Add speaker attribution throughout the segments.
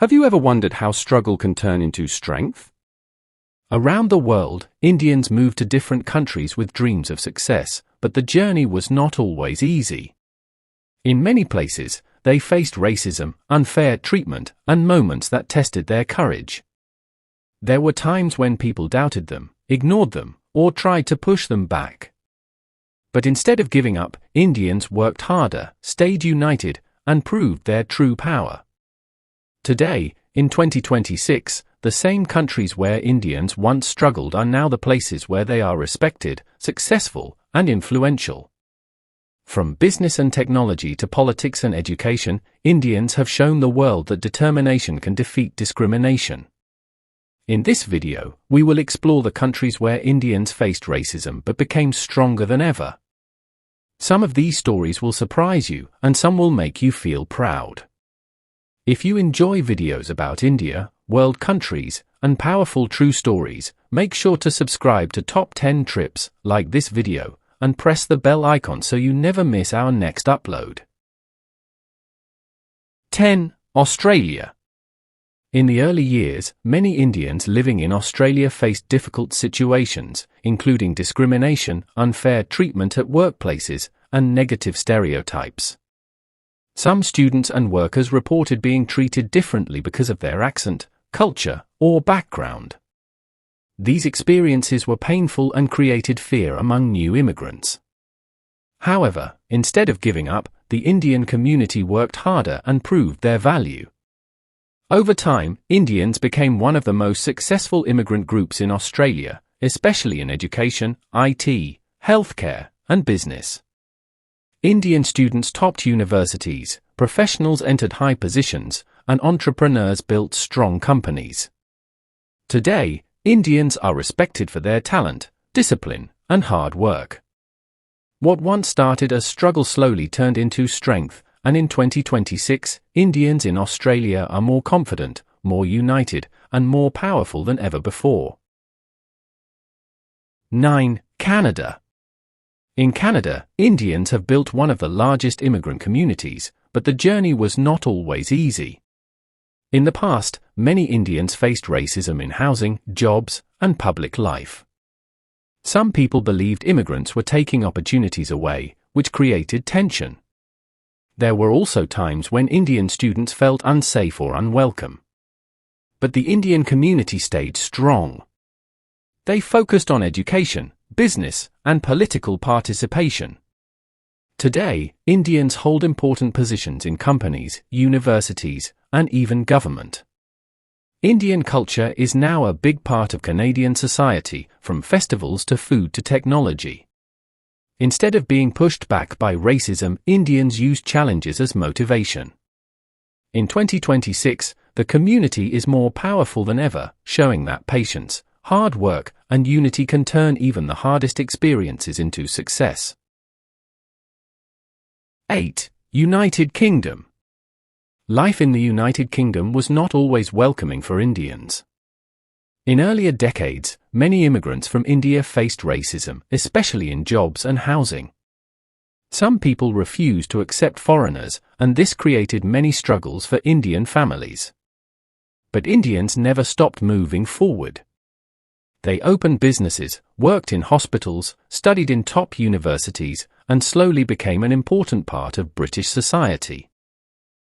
Speaker 1: Have you ever wondered how struggle can turn into strength? Around the world, Indians moved to different countries with dreams of success, but the journey was not always easy. In many places, they faced racism, unfair treatment, and moments that tested their courage. There were times when people doubted them, ignored them, or tried to push them back. But instead of giving up, Indians worked harder, stayed united, and proved their true power. Today, in 2026, the same countries where Indians once struggled are now the places where they are respected, successful, and influential. From business and technology to politics and education, Indians have shown the world that determination can defeat discrimination. In this video, we will explore the countries where Indians faced racism but became stronger than ever. Some of these stories will surprise you, and some will make you feel proud. If you enjoy videos about India, world countries, and powerful true stories, make sure to subscribe to Top 10 Trips, like this video, and press the bell icon so you never miss our next upload. 10. Australia. In the early years, many Indians living in Australia faced difficult situations, including discrimination, unfair treatment at workplaces, and negative stereotypes. Some students and workers reported being treated differently because of their accent, culture, or background. These experiences were painful and created fear among new immigrants. However, instead of giving up, the Indian community worked harder and proved their value. Over time, Indians became one of the most successful immigrant groups in Australia, especially in education, IT, healthcare, and business. Indian students topped universities, professionals entered high positions, and entrepreneurs built strong companies. Today, Indians are respected for their talent, discipline, and hard work. What once started as struggle slowly turned into strength, and in 2026, Indians in Australia are more confident, more united, and more powerful than ever before. 9. Canada. In Canada, Indians have built one of the largest immigrant communities, but the journey was not always easy. In the past, many Indians faced racism in housing, jobs, and public life. Some people believed immigrants were taking opportunities away, which created tension. There were also times when Indian students felt unsafe or unwelcome. But the Indian community stayed strong. They focused on education, business, and political participation. Today, Indians hold important positions in companies, universities, and even government. Indian culture is now a big part of Canadian society, from festivals to food to technology. Instead of being pushed back by racism, Indians use challenges as motivation. In 2026, the community is more powerful than ever, showing that patience, hard work, and unity can turn even the hardest experiences into success. 8. United Kingdom. Life in the United Kingdom was not always welcoming for Indians. In earlier decades, many immigrants from India faced racism, especially in jobs and housing. Some people refused to accept foreigners, and this created many struggles for Indian families. But Indians never stopped moving forward. They opened businesses, worked in hospitals, studied in top universities, and slowly became an important part of British society.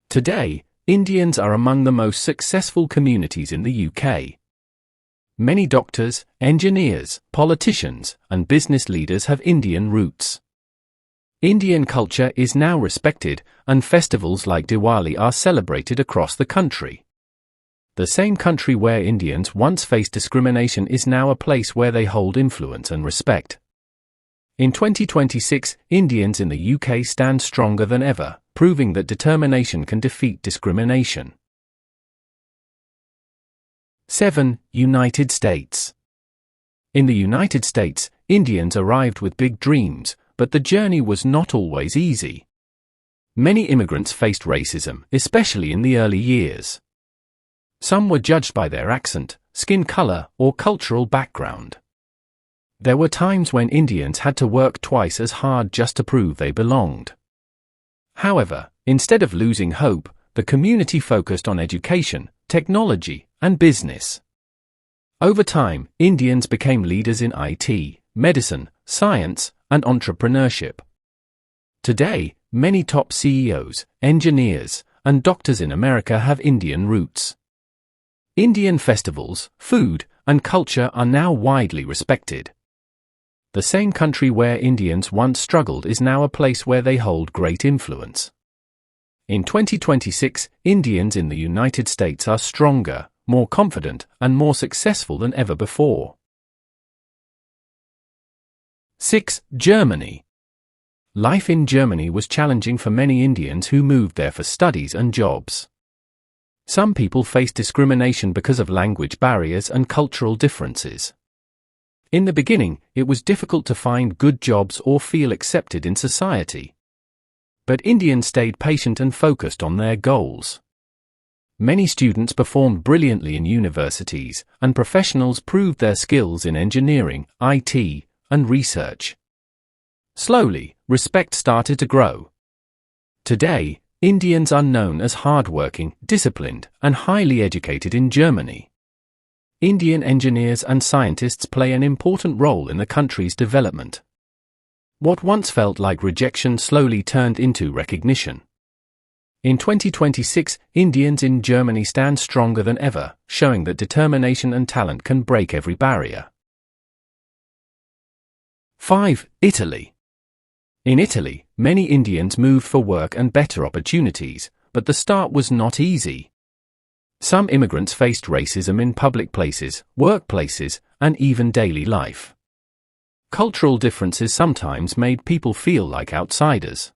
Speaker 1: Today, Indians are among the most successful communities in the UK. Many doctors, engineers, politicians, and business leaders have Indian roots. Indian culture is now respected, and festivals like Diwali are celebrated across the country. The same country where Indians once faced discrimination is now a place where they hold influence and respect. In 2026, Indians in the UK stand stronger than ever, proving that determination can defeat discrimination. 7. United States. In the United States, Indians arrived with big dreams, but the journey was not always easy. Many immigrants faced racism, especially in the early years. Some were judged by their accent, skin color, or cultural background. There were times when Indians had to work twice as hard just to prove they belonged. However, instead of losing hope, the community focused on education, technology, and business. Over time, Indians became leaders in IT, medicine, science, and entrepreneurship. Today, many top CEOs, engineers, and doctors in America have Indian roots. Indian festivals, food, and culture are now widely respected. The same country where Indians once struggled is now a place where they hold great influence. In 2026, Indians in the United States are stronger, more confident, and more successful than ever before. 6. Germany. Life in Germany was challenging for many Indians who moved there for studies and jobs. Some people faced discrimination because of language barriers and cultural differences. In the beginning, it was difficult to find good jobs or feel accepted in society. But Indians stayed patient and focused on their goals. Many students performed brilliantly in universities, and professionals proved their skills in engineering, IT, and research. Slowly, respect started to grow. Today, Indians are known as hardworking, disciplined, and highly educated in Germany. Indian engineers and scientists play an important role in the country's development. What once felt like rejection slowly turned into recognition. In 2026, Indians in Germany stand stronger than ever, showing that determination and talent can break every barrier. 5. Italy. In Italy, many Indians moved for work and better opportunities, but the start was not easy. Some immigrants faced racism in public places, workplaces, and even daily life. Cultural differences sometimes made people feel like outsiders.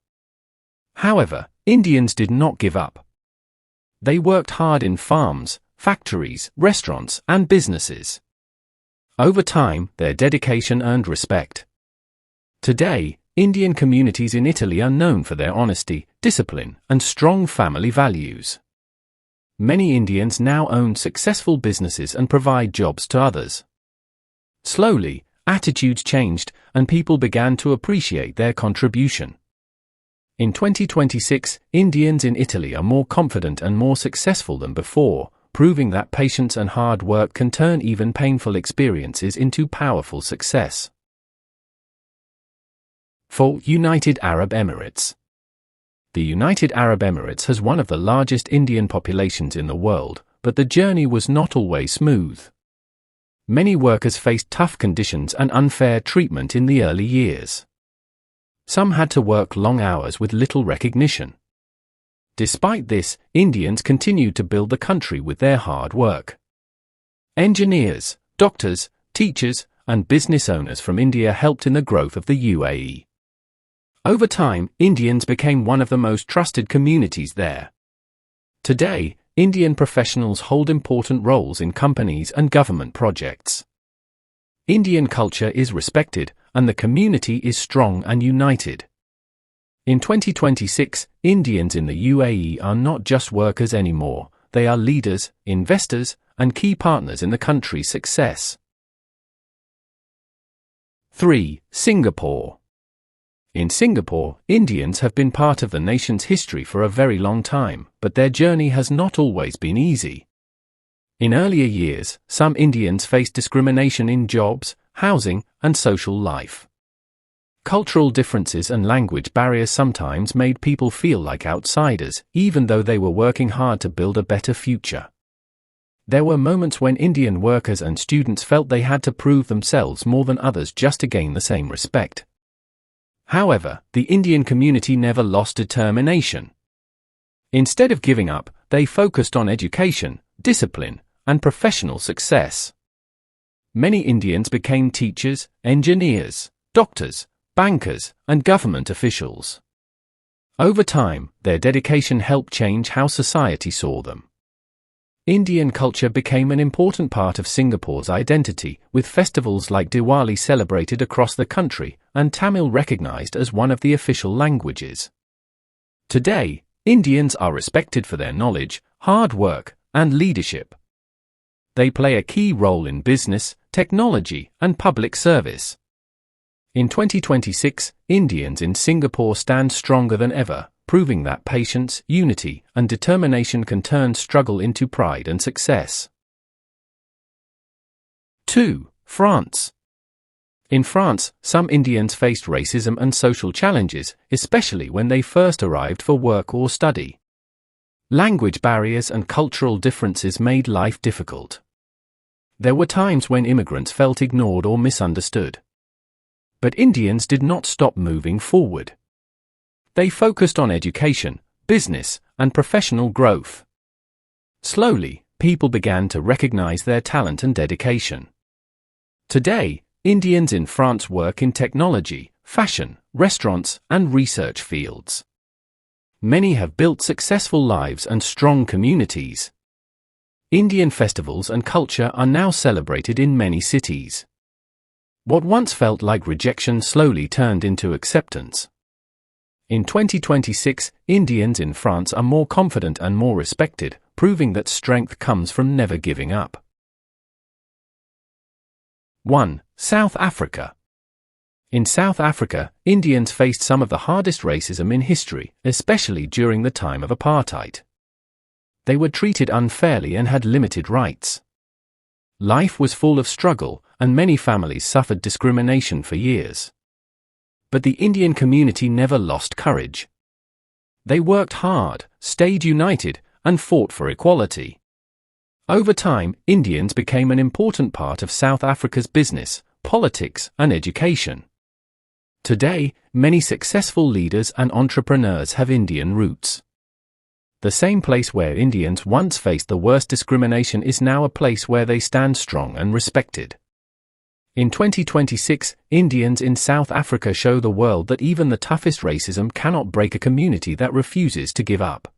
Speaker 1: However, Indians did not give up. They worked hard in farms, factories, restaurants, and businesses. Over time, their dedication earned respect. Today, Indian communities in Italy are known for their honesty, discipline, and strong family values. Many Indians now own successful businesses and provide jobs to others. Slowly, attitudes changed, and people began to appreciate their contribution. In 2026, Indians in Italy are more confident and more successful than before, proving that patience and hard work can turn even painful experiences into powerful success. 4. United Arab Emirates. The United Arab Emirates has one of the largest Indian populations in the world, but the journey was not always smooth. Many workers faced tough conditions and unfair treatment in the early years. Some had to work long hours with little recognition. Despite this, Indians continued to build the country with their hard work. Engineers, doctors, teachers, and business owners from India helped in the growth of the UAE. Over time, Indians became one of the most trusted communities there. Today, Indian professionals hold important roles in companies and government projects. Indian culture is respected, and the community is strong and united. In 2026, Indians in the UAE are not just workers anymore, they are leaders, investors, and key partners in the country's success. 3. Singapore. In Singapore, Indians have been part of the nation's history for a very long time, but their journey has not always been easy. In earlier years, some Indians faced discrimination in jobs, housing, and social life. Cultural differences and language barriers sometimes made people feel like outsiders, even though they were working hard to build a better future. There were moments when Indian workers and students felt they had to prove themselves more than others just to gain the same respect. However, the Indian community never lost determination. Instead of giving up, they focused on education, discipline, and professional success. Many Indians became teachers, engineers, doctors, bankers, and government officials. Over time, their dedication helped change how society saw them. Indian culture became an important part of Singapore's identity, with festivals like Diwali celebrated across the country, and Tamil recognized as one of the official languages. Today, Indians are respected for their knowledge, hard work, and leadership. They play a key role in business, technology, and public service. In 2026, Indians in Singapore stand stronger than ever, proving that patience, unity, and determination can turn struggle into pride and success. 2. France. In France, some Indians faced racism and social challenges, especially when they first arrived for work or study. Language barriers and cultural differences made life difficult. There were times when immigrants felt ignored or misunderstood. But Indians did not stop moving forward. They focused on education, business, and professional growth. Slowly, people began to recognize their talent and dedication. Today, Indians in France work in technology, fashion, restaurants, and research fields. Many have built successful lives and strong communities. Indian festivals and culture are now celebrated in many cities. What once felt like rejection slowly turned into acceptance. In 2026, Indians in France are more confident and more respected, proving that strength comes from never giving up. 1. South Africa. In South Africa, Indians faced some of the hardest racism in history, especially during the time of apartheid. They were treated unfairly and had limited rights. Life was full of struggle, and many families suffered discrimination for years. But the Indian community never lost courage. They worked hard, stayed united, and fought for equality. Over time, Indians became an important part of South Africa's business, politics, and education. Today, many successful leaders and entrepreneurs have Indian roots. The same place where Indians once faced the worst discrimination is now a place where they stand strong and respected. In 2026, Indians in South Africa show the world that even the toughest racism cannot break a community that refuses to give up.